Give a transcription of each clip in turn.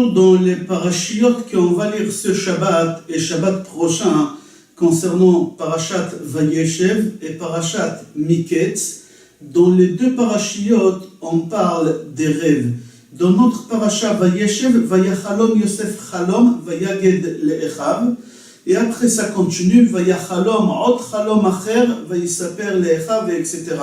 toujours dans les parashiot qu'on va lire ce Shabbat et Shabbat prochain concernant Parashat Vayeshev et Parashat Miketz. Dans les deux parashiot, on parle des rêves. Dans notre parasha Vayeshev, Vayachalom Yosef Chalom, Vayaged Le'echav. Et après ça continue, Vayachalom Od Chalom Acher, Vayisaper Le'echav, etc.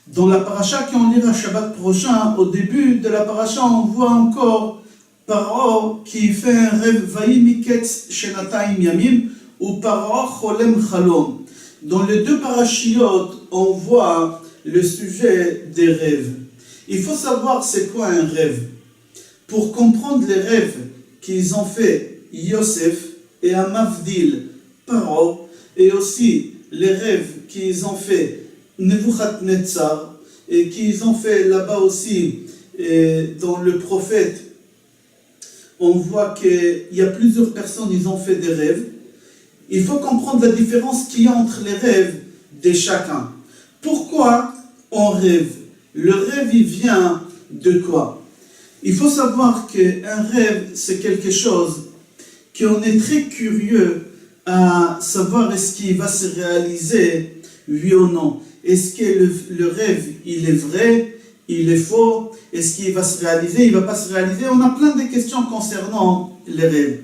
Dans la paracha qu'on lira Shabbat prochain, au début de la paracha, on voit encore Paro qui fait un rêve Vayimiketz Shenatayim Yamim ou Paro Cholem Chalom. Dans les deux parachiotes, on voit le sujet des rêves. Il faut savoir c'est quoi un rêve. Pour comprendre les rêves qu'ils ont fait Yosef et Amavdil Paro, et aussi les rêves qu'ils ont fait Nebuchadnezzar, et qu'ils ont fait là-bas aussi dans le prophète, on voit qu'il y a plusieurs personnes, ils ont fait des rêves. Il faut comprendre la différence qu'il y a entre les rêves de chacun. Pourquoi on rêve? Le rêve, il vient de quoi? Il faut savoir qu'un rêve, c'est quelque chose qu'on est très curieux à savoir est-ce qu'il va se réaliser, oui ou non. Est-ce que le rêve, il est vrai, il est faux? Est-ce qu'il va se réaliser, il ne va pas se réaliser? On a plein de questions concernant les rêves.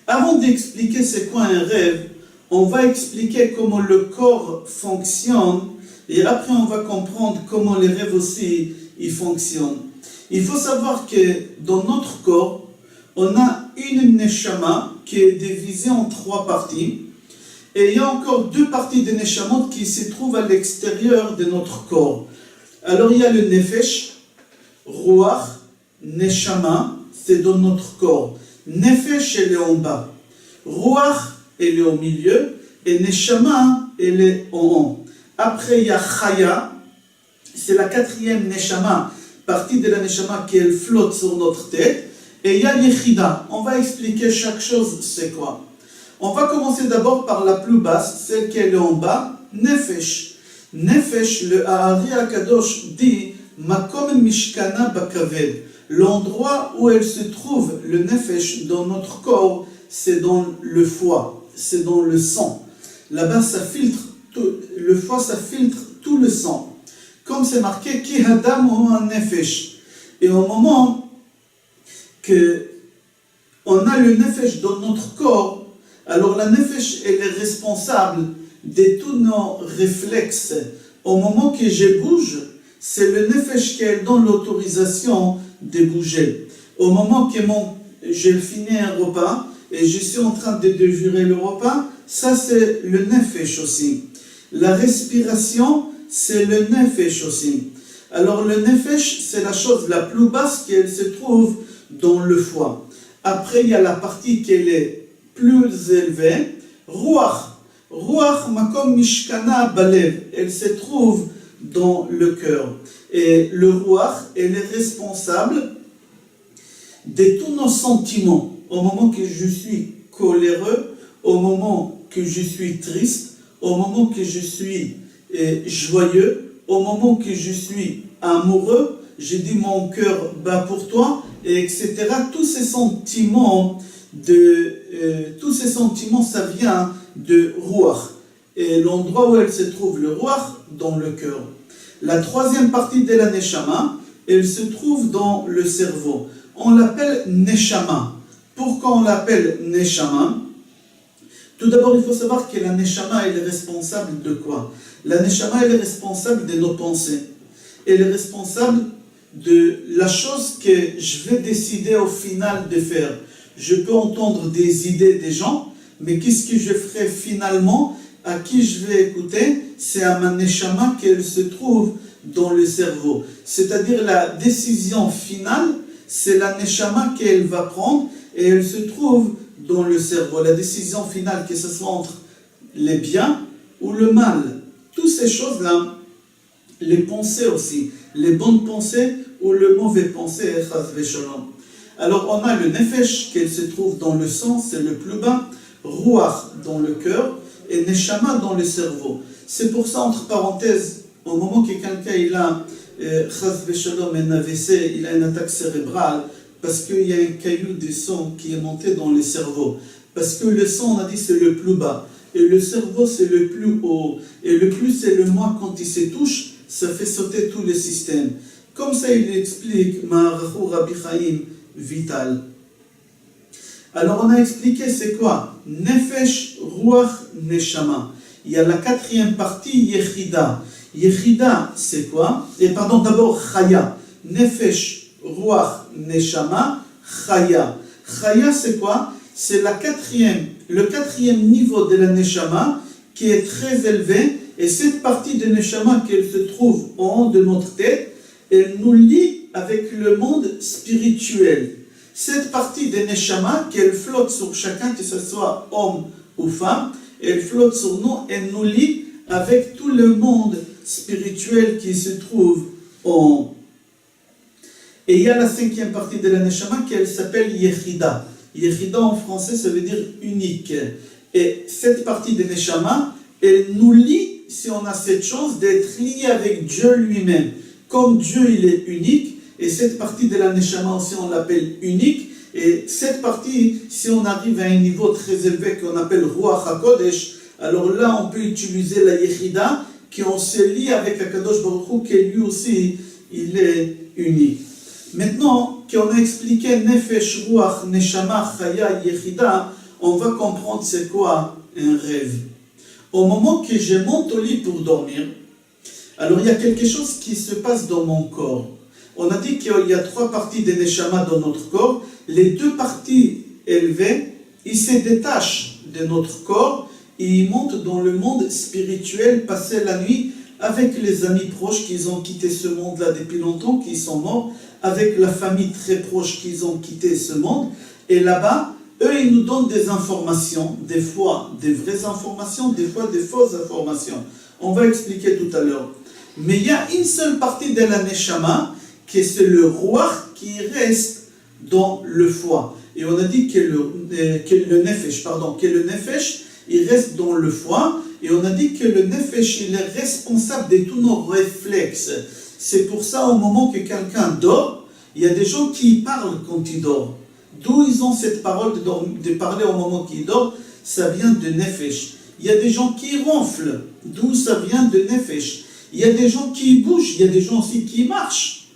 Avant d'expliquer c'est quoi un rêve, on va expliquer comment le corps fonctionne et après on va comprendre comment les rêves aussi ils fonctionnent. Il faut savoir que dans notre corps, on a une neshama qui est divisée en 3 parties. Et il y a encore 2 parties de neshamot qui se trouvent à l'extérieur de notre corps. Alors il y a le nefesh, ruach, neshama, c'est dans notre corps. Nefesh, elle est en bas. Ruach, elle est au milieu. Et neshama, elle est en haut. Après il y a chaya, c'est la 4e neshama, partie de la neshama qui elle flotte sur notre tête. Et il y a yechida. On va expliquer chaque chose, c'est quoi. On va commencer d'abord par la plus basse, celle qui est en bas, Nefesh. Nefesh, le Ahari Akadosh dit, Makom Mishkana Bakaved. L'endroit où elle se trouve, le Nefesh, dans notre corps, c'est dans le foie, c'est dans le sang. Là-bas, ça filtre, le foie, ça filtre tout le sang. Comme c'est marqué, Ki Hadam ou Nefesh. Et au moment que on a le Nefesh dans notre corps, alors la nefesh, elle est responsable de tous nos réflexes. Au moment que je bouge, c'est le nefesh qui donne l'autorisation de bouger. Au moment que je finis un repas et je suis en train de déjurer le repas, ça c'est le nefesh aussi. La respiration, c'est le nefesh aussi. Alors le nefesh, c'est la chose la plus basse qui se trouve dans le foie. Après, il y a la partie qui est plus élevée, Ruach. Ruach, Makom Mishkana Balev. Elle se trouve dans le cœur. Et le Ruach, elle est responsable de tous nos sentiments. Au moment que je suis coléreux, au moment que je suis triste, au moment que je suis joyeux, au moment que je suis amoureux, je dis mon cœur bat pour toi, et etc. Tous ces sentiments, ça vient de Ruach. Et l'endroit où elle se trouve, le Ruach, dans le cœur. La 3e partie de la Neshama, elle se trouve dans le cerveau. On l'appelle Neshama. Pourquoi on l'appelle Neshama? Tout d'abord, il faut savoir que la Neshama, elle est responsable de quoi? La Neshama, elle est responsable de nos pensées. Elle est responsable de la chose que je vais décider au final de faire. Je peux entendre des idées des gens, mais qu'est-ce que je ferai finalement? À qui je vais écouter? C'est à ma neshama qu'elle se trouve dans le cerveau. C'est-à-dire la décision finale, c'est la neshama qu'elle va prendre et elle se trouve dans le cerveau. La décision finale, que ce soit entre les biens ou le mal. Toutes ces choses-là, les pensées aussi, les bonnes pensées ou les mauvaises pensées, alors on a le nefesh qui se trouve dans le sang, c'est le plus bas, ruach dans le cœur et neshama dans le cerveau. C'est pour ça, entre parenthèses, au moment que quelqu'un il a un AVC, il a une attaque cérébrale, parce qu'il y a un caillou de sang qui est monté dans le cerveau. Parce que le sang, on a dit, c'est le plus bas. Et le cerveau, c'est le plus haut. Et le plus, c'est le moins quand il se touche, ça fait sauter tout le système. Comme ça, il explique Ma'arachu Rabbi Chaim Vital. Alors, on a expliqué c'est quoi? Nefesh, Ruach, Neshama. Il y a la quatrième partie, Yechida. Yechida, c'est quoi? Et pardon, d'abord, Chaya. Nefesh, Ruach, Neshama, Chaya. Chaya, c'est quoi? C'est le quatrième niveau de la Neshama qui est très élevé. Et cette partie de Neshama qui se trouve en haut de notre tête, elle nous lie avec le monde spirituel. Cette partie de Neshama, qu'elle flotte sur chacun, que ce soit homme ou femme, elle flotte sur nous et nous lie avec tout le monde spirituel qui se trouve en haut. Et il y a la cinquième partie de la Neshama qui s'appelle Yechida. Yechida en français, ça veut dire unique. Et cette partie de Neshama, elle nous lie, si on a cette chance, d'être lié avec Dieu lui-même. Comme Dieu, il est unique, et cette partie de la Neshama aussi, on l'appelle unique. Et cette partie, si on arrive à un niveau très élevé qu'on appelle Ruach HaKodesh, alors là, on peut utiliser la Yechida, qui on se lie avec Akadosh Baruch Hu, qui lui aussi, il est unique. Maintenant qu'on a expliqué Nefesh, Ruach, Neshama, Chaya, Yechida, on va comprendre c'est quoi un rêve. Au moment que je monte au lit pour dormir, alors il y a quelque chose qui se passe dans mon corps. On a dit qu'il y a 3 parties de Neshama dans notre corps. Les 2 parties élevées, ils se détachent de notre corps et ils montent dans le monde spirituel, passer la nuit avec les amis proches qui ont quitté ce monde-là depuis longtemps, qui sont morts, avec la famille très proche qui ont quitté ce monde. Et là-bas, eux, ils nous donnent des informations, des fois des vraies informations, des fois des fausses informations. On va expliquer tout à l'heure. Mais il y a une seule partie de la Neshama, qui est le Ruach, qui reste dans le foie. Et on a dit que le Nefesh, il reste dans le foie. Et on a dit que le Nefesh, il est responsable de tous nos réflexes. C'est pour ça, au moment que quelqu'un dort, il y a des gens qui parlent quand ils dorment. D'où ils ont cette parole de parler au moment qu'ils dorment, ça vient de Nefesh. Il y a des gens qui ronflent, d'où ça vient de Nefesh. Il y a des gens qui bougent, il y a des gens aussi qui marchent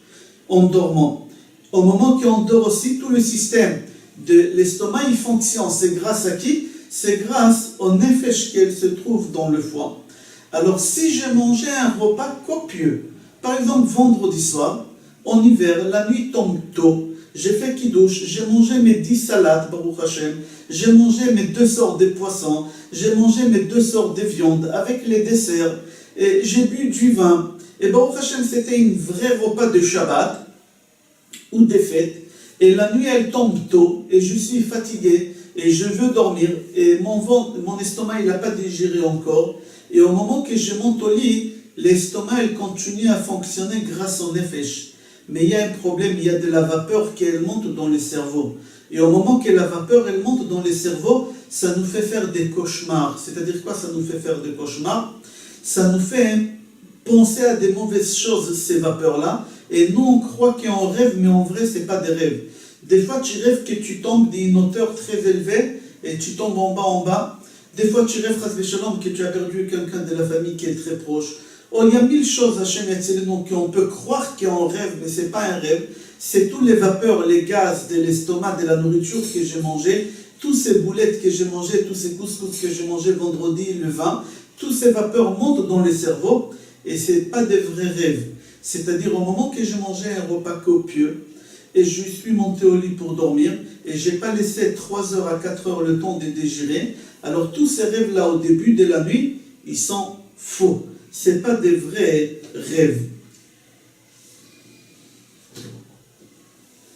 en dormant. Au moment qu'on dort aussi, tout le système de l'estomac, il fonctionne. C'est grâce à qui? C'est grâce au Nefesh qu'elle se trouve dans le foie. Alors, si j'ai mangé un repas copieux, par exemple vendredi soir, en hiver, la nuit tombe tôt, j'ai fait kidouche, j'ai mangé mes 10 salades, Baruch Hashem, j'ai mangé mes 2 sortes de poissons, j'ai mangé mes 2 sortes de viande avec les desserts, et j'ai bu du vin. Et Baruch Hashem, c'était un vrai repas de Shabbat ou des fêtes. Et la nuit, elle tombe tôt, et je suis fatigué, et je veux dormir, et mon estomac, il n'a pas digéré encore. Et au moment que je monte au lit, l'estomac, elle continue à fonctionner grâce au Nefesh. Mais il y a un problème, il y a de la vapeur qui monte dans le cerveau. Et au moment que la vapeur elle monte dans le cerveau, ça nous fait faire des cauchemars. C'est-à-dire quoi ça nous fait faire des cauchemars? Ça nous fait penser à des mauvaises choses, ces vapeurs-là. Et nous, on croit qu'on rêve, mais en vrai, ce n'est pas des rêves. Des fois, tu rêves que tu tombes d'une hauteur très élevée et tu tombes en bas. Des fois, tu rêves, que tu as perdu quelqu'un de la famille qui est très proche. Oh, il y a 1000 choses, Hachem Yatzilenu, donc on peut croire qu'on rêve, mais ce n'est pas un rêve. C'est tous les vapeurs, les gaz de l'estomac, de la nourriture que j'ai mangé, tous ces boulettes que j'ai mangées, tous ces couscous que j'ai mangés vendredi, le vin, tous ces vapeurs montent dans le cerveau et ce n'est pas des vrais rêves. C'est-à-dire au moment que j'ai mangé un repas copieux et je suis monté au lit pour dormir et je n'ai pas laissé 3 heures à 4 heures le temps de digérer, alors tous ces rêves-là au début de la nuit, ils sont faux. Ce n'est pas des vrais rêves.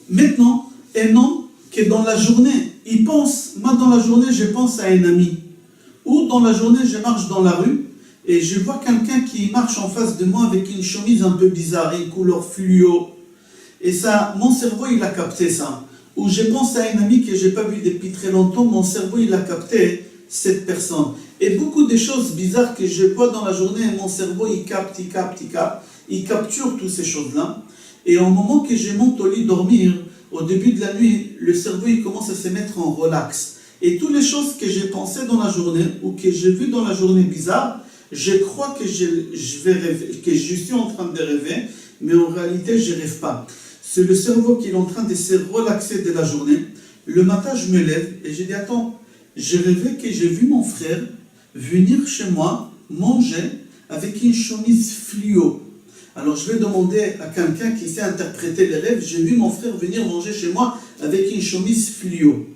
Maintenant, un homme qui dans la journée, il pense, moi dans la journée je pense à un ami. Ou dans la journée je marche dans la rue et je vois quelqu'un qui marche en face de moi avec une chemise un peu bizarre, une couleur fluo. Et ça, mon cerveau il a capté ça. Ou je pense à un ami que je n'ai pas vu depuis très longtemps, mon cerveau il a capté cette personne. Et beaucoup de choses bizarres que je vois dans la journée, mon cerveau il capture toutes ces choses-là. Et au moment que je monte au lit dormir, au début de la nuit, le cerveau il commence à se mettre en relax. Et toutes les choses que j'ai pensées dans la journée ou que j'ai vues dans la journée bizarre, je crois que je vais rêver, que je suis en train de rêver, mais en réalité, je ne rêve pas. C'est le cerveau qui est en train de se relaxer de la journée. Le matin, je me lève et je dis, attends, j'ai rêvé que j'ai vu mon frère venir chez moi manger avec une chemise fluo. Alors je vais demander à quelqu'un qui sait interpréter les rêves, j'ai vu mon frère venir manger chez moi avec une chemise fluo.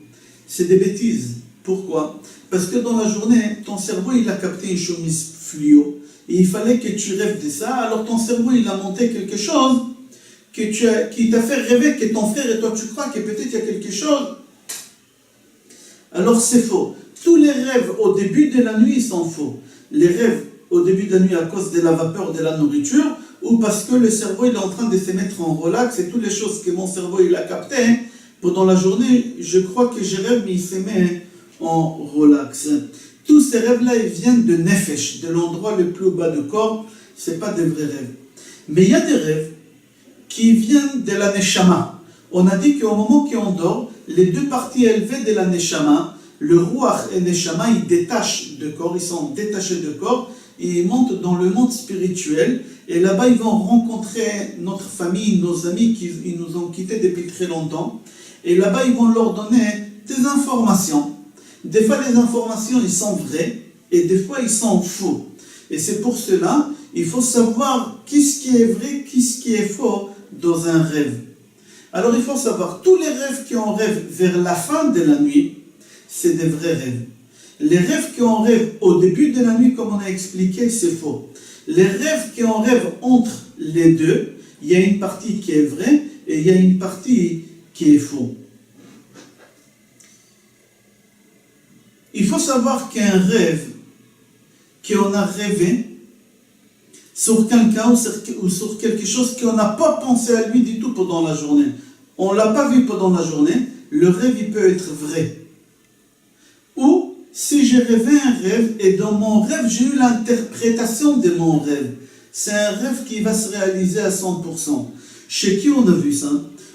C'est des bêtises. Pourquoi? Parce que dans la journée, ton cerveau il a capté une chemise fluo. Et il fallait que tu rêves de ça, alors ton cerveau il a monté quelque chose qui t'a fait rêver que ton frère et toi tu crois que peut-être il y a quelque chose. Alors c'est faux. Tous les rêves au début de la nuit ils sont faux. Les rêves au début de la nuit à cause de la vapeur de la nourriture ou parce que le cerveau il est en train de se mettre en relax et toutes les choses que mon cerveau il a captées pendant la journée, je crois que je rêve mais il se met en relax. Tous ces rêves-là ils viennent de Nefesh, de l'endroit le plus bas du corps, ce n'est pas des vrais rêves. Mais il y a des rêves qui viennent de la Neshama. On a dit qu'au moment qu'on dort, les deux parties élevées de la Neshama, le Ruach et Neshama, ils détachent de corps, ils sont détachés de corps, et ils montent dans le monde spirituel, et là-bas ils vont rencontrer notre famille, nos amis qui nous ont quittés depuis très longtemps, et là-bas ils vont leur donner des informations. Des fois les informations ils sont vraies, et des fois ils sont faux. Et c'est pour cela, il faut savoir qu'est-ce qui est vrai, qu'est-ce qui est faux dans un rêve. Alors il faut savoir, tous les rêves qu'on rêve vers la fin de la nuit, c'est des vrais rêves. Les rêves qu'on rêve au début de la nuit, comme on a expliqué, c'est faux. Les rêves qu'on rêve entre les deux, il y a une partie qui est vraie et il y a une partie qui est faux. Il faut savoir qu'un rêve qu'on a rêvé sur quelqu'un ou sur quelque chose qu'on n'a pas pensé à lui du tout pendant la journée. On ne l'a pas vu pendant la journée, le rêve il peut être vrai. Ou si j'ai rêvé un rêve et dans mon rêve j'ai eu l'interprétation de mon rêve, c'est un rêve qui va se réaliser à 100%. Chez qui on a vu ça?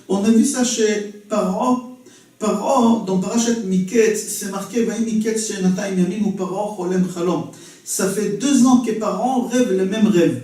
On a vu ça chez Paro. Paro, dans Parashat Miketz, c'est marqué Vaï Miketz Shenatayim Yamim ou Paro Cholem Chalom. Ça fait 2 ans que Paro rêve le même rêve.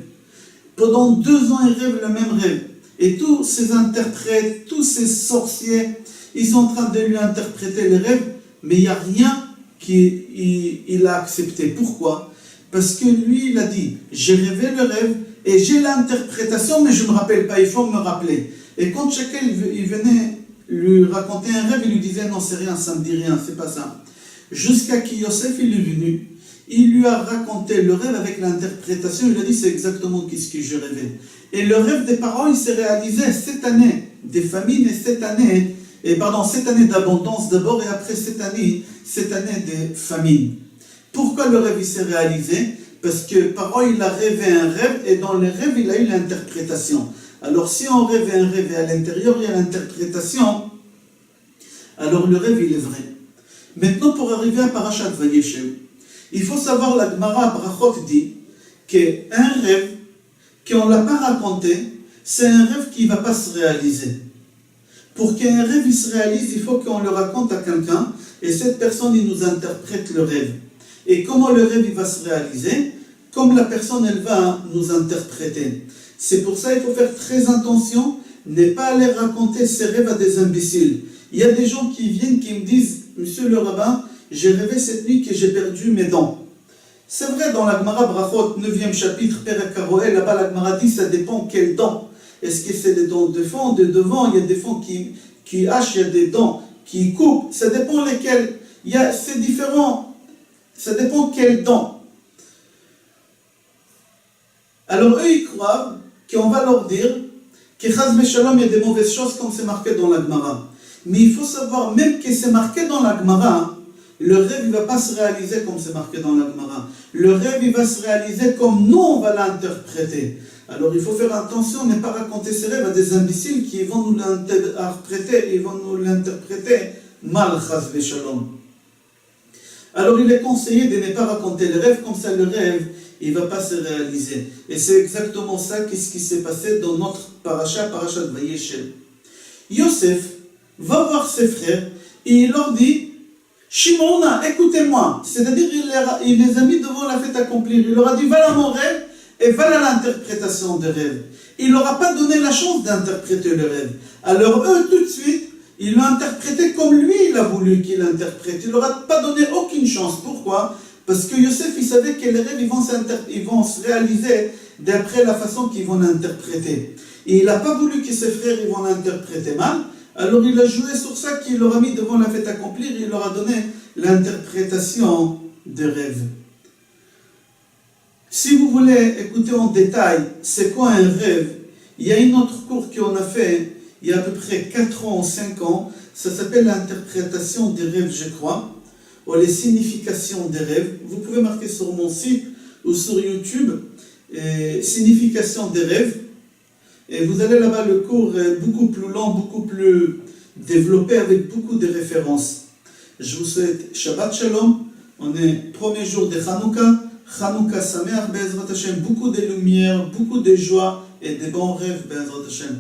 Pendant 2 ans, il rêve le même rêve. Et tous ces interprètes, tous ces sorciers, ils sont en train de lui interpréter les rêves, mais il n'y a rien qu'il a accepté. Pourquoi? Parce que lui, il a dit, j'ai rêvé le rêve et j'ai l'interprétation, mais je ne me rappelle pas, il faut me rappeler. Et quand chacun il venait lui raconter un rêve, il lui disait, non, c'est rien, ça ne me dit rien, c'est pas ça. Jusqu'à qui Yosef, il est venu, il lui a raconté le rêve avec l'interprétation, il a dit, c'est exactement ce que je rêvais. Et le rêve des parents, il s'est réalisé cette année des famines et cette année d'abondance d'abord et après cette année de famine. Pourquoi le rêve il s'est réalisé? Parce que Paro il a rêvé un rêve et dans le rêve il a eu l'interprétation. Alors si on rêve un rêve et à l'intérieur il y a l'interprétation, alors le rêve il est vrai. Maintenant pour arriver à Parashat Vayeshev, il faut savoir, la Gemara Brachot dit qu'un rêve qu'on ne l'a pas raconté, c'est un rêve qui ne va pas se réaliser. Pour qu'un rêve il se réalise, il faut qu'on le raconte à quelqu'un et cette personne il nous interprète le rêve. Et comment le rêve il va se réaliser? Comme la personne elle va nous interpréter. C'est pour ça qu'il faut faire très attention, ne pas aller raconter ses rêves à des imbéciles. Il y a des gens qui viennent qui me disent, monsieur le rabbin, j'ai rêvé cette nuit que j'ai perdu mes dents. C'est vrai, dans la Gemara Brachot, 9e chapitre, Perek Haroel, là-bas la Gemara dit, ça dépend quelles dents. Est-ce que c'est des dents de fond, de devant? Il y a des dents qui hachent, il y a des dents qui coupent. Ça dépend lesquelles. C'est différent. Ça dépend quelles dents. Alors eux, ils croient qu'on va leur dire que Chaz Veshalom, il y a des mauvaises choses comme c'est marqué dans la Gemara. Mais il faut savoir, même que c'est marqué dans la Gemara, le rêve ne va pas se réaliser comme c'est marqué dans la Gemara. Le rêve il va se réaliser comme nous on va l'interpréter. Alors il faut faire attention, ne pas raconter ces rêves à des imbéciles qui vont nous l'interpréter mal, Chaz Veshalom. Alors il est conseillé de ne pas raconter les rêves, comme ça le rêve il ne va pas se réaliser. Et c'est exactement ça qu'est-ce qui s'est passé dans notre Parashat Vayeshev. Yosef, va voir ses frères et il leur dit, Shimona, écoutez-moi. C'est-à-dire, il les a mis devant la fête accomplie. Il leur a dit, voilà mon rêve et voilà l'interprétation des rêves. Il leur a pas donné la chance d'interpréter le rêve. Alors eux, tout de suite, ils l'ont interprété comme lui, il a voulu qu'il l'interprète. Il leur a pas donné aucune chance. Pourquoi? Parce que Yosef, il savait que les rêves, ils vont se réaliser d'après la façon qu'ils vont l'interpréter. Et il n'a pas voulu que ses frères ils vont l'interpréter mal. Alors il a joué sur ça qu'il leur a mis devant la fête accomplie et il leur a donné l'interprétation des rêves. Si vous voulez écouter en détail c'est quoi un rêve, il y a une autre cours qu'on a fait il y a à peu près 4 ans ou 5 ans, ça s'appelle l'interprétation des rêves, je crois, ou les significations des rêves. Vous pouvez marquer sur mon site ou sur YouTube, signification des rêves. Et vous allez là-bas, le cours est beaucoup plus long, beaucoup plus développé avec beaucoup de références. Je vous souhaite Shabbat Shalom. On est premier jour de Hanouka. Hanouka Sameach Be'ezrat Hashem. Beaucoup de lumière, beaucoup de joie et de bons rêves Be'ezrat Hashem.